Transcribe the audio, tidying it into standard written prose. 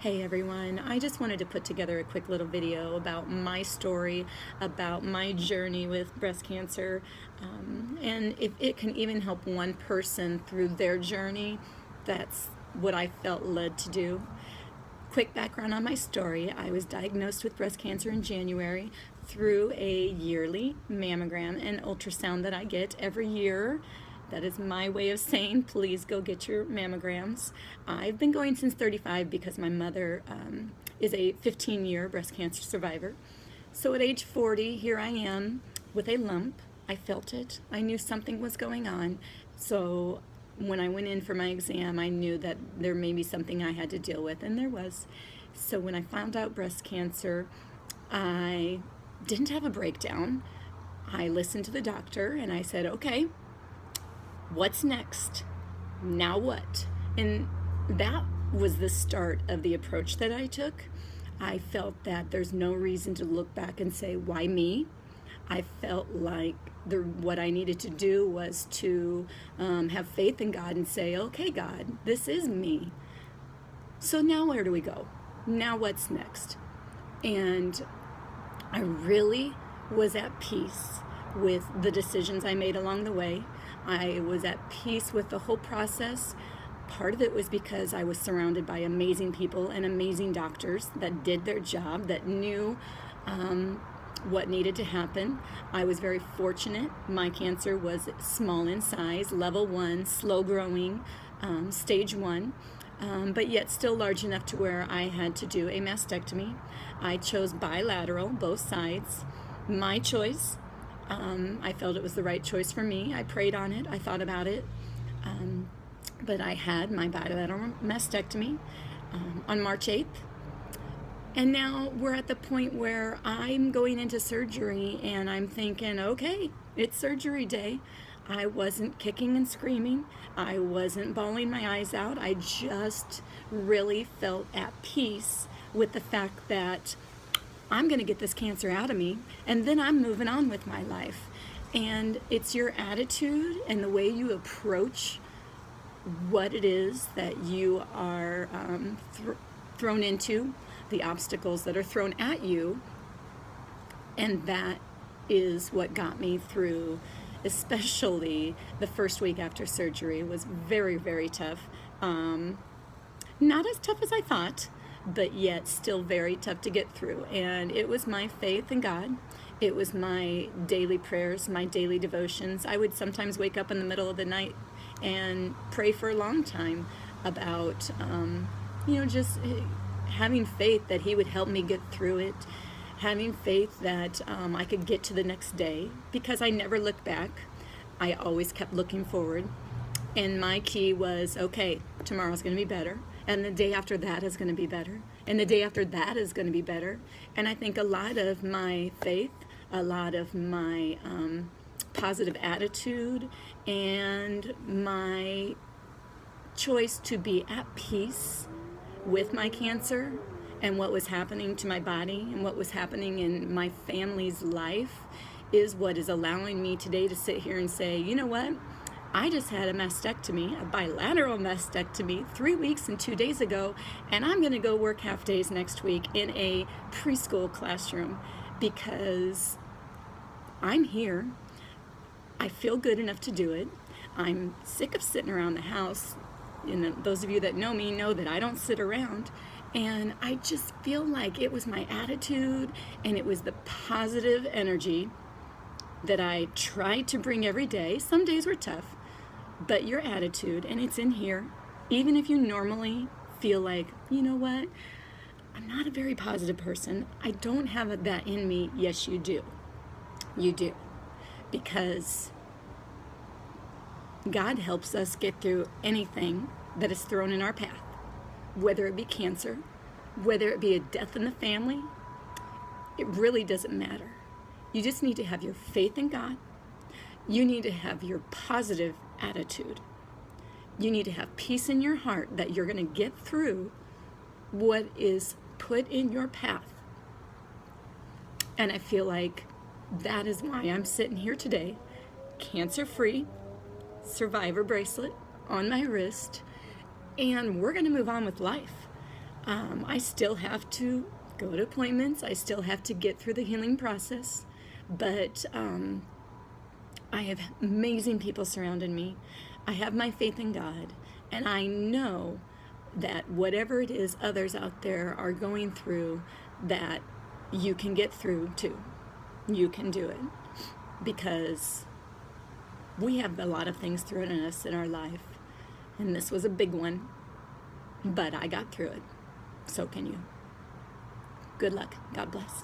Hey everyone, I just wanted to put together a quick little video about my story, about my journey with breast cancer, and if it can even help one person through their journey, that's what I felt led to do. Quick background on my story: I was diagnosed with breast cancer in January through a yearly mammogram and ultrasound that I get every year. That is my way of saying, please go get your mammograms. I've been going since 35 because my mother is a 15-year breast cancer survivor. So at age 40, here I am with a lump. I felt it. I knew something was going on. So when I went in for my exam, I knew that there may be something I had to deal with, and there was. So when I found out breast cancer, I didn't have a breakdown. I listened to the doctor and I said, okay, what's next? Now what? And that was the start of the approach that I took. I felt that there's no reason to look back and say, why me? I felt like what I needed to do was to have faith in God and say, okay, God, this is me. So now where do we go? Now what's next? And I really was at peace with the decisions I made along the way. I was at peace with the whole process. Part of it was because I was surrounded by amazing people and amazing doctors that did their job, that knew what needed to happen. I was very fortunate. My cancer was small in size, level 1, slow growing, stage 1. But yet still large enough to where I had to do a mastectomy. I chose bilateral, both sides. My choice. I felt it was the right choice for me. I prayed on it. I thought about it. But I had my bilateral mastectomy on March 8th. And now we're at the point where I'm going into surgery and I'm thinking, okay, it's surgery day. I wasn't kicking and screaming. I wasn't bawling my eyes out. I just really felt at peace with the fact that I'm going to get this cancer out of me, and then I'm moving on with my life. And it's your attitude and the way you approach what it is that you are thrown into, the obstacles that are thrown at you, and that is what got me through. Especially the first week after surgery was very, very tough. Not as tough as I thought, but yet still very tough to get through. And it was my faith in God. It was my daily prayers, my daily devotions. I would sometimes wake up in the middle of the night and pray for a long time about, just having faith that He would help me get through it. Having faith that I could get to the next day, because I never looked back. I always kept looking forward. And my key was, okay, tomorrow's going to be better. And the day after that is going to be better. And the day after that is going to be better. And I think a lot of my faith, a lot of my positive attitude, and my choice to be at peace with my cancer and what was happening to my body and what was happening in my family's life is what is allowing me today to sit here and say, you know what? I just had a mastectomy, a bilateral mastectomy, 3 weeks and 2 days ago, and I'm going to go work half days next week in a preschool classroom because I'm here. I feel good enough to do it. I'm sick of sitting around the house. And those of you that know me know that I don't sit around. And I just feel like it was my attitude and it was the positive energy that I tried to bring every day. Some days were tough, but your attitude, and it's in here, even if you normally feel like, you know what, I'm not a very positive person. I don't have that in me. Yes, you do. You do. Because God helps us get through anything that is thrown in our path. Whether it be cancer, whether it be a death in the family, it really doesn't matter. You just need to have your faith in God. You need to have your positive attitude. You need to have peace in your heart that you're going to get through what is put in your path. And I feel like that is why I'm sitting here today, cancer-free, survivor bracelet on my wrist, and we're going to move on with life. I still have to go to appointments. I still have to get through the healing process. But I have amazing people surrounding me. I have my faith in God. And I know that whatever it is others out there are going through, that you can get through too. You can do it. Because we have a lot of things thrown at us in our life. And this was a big one. But I got through it. So can you. Good luck. God bless.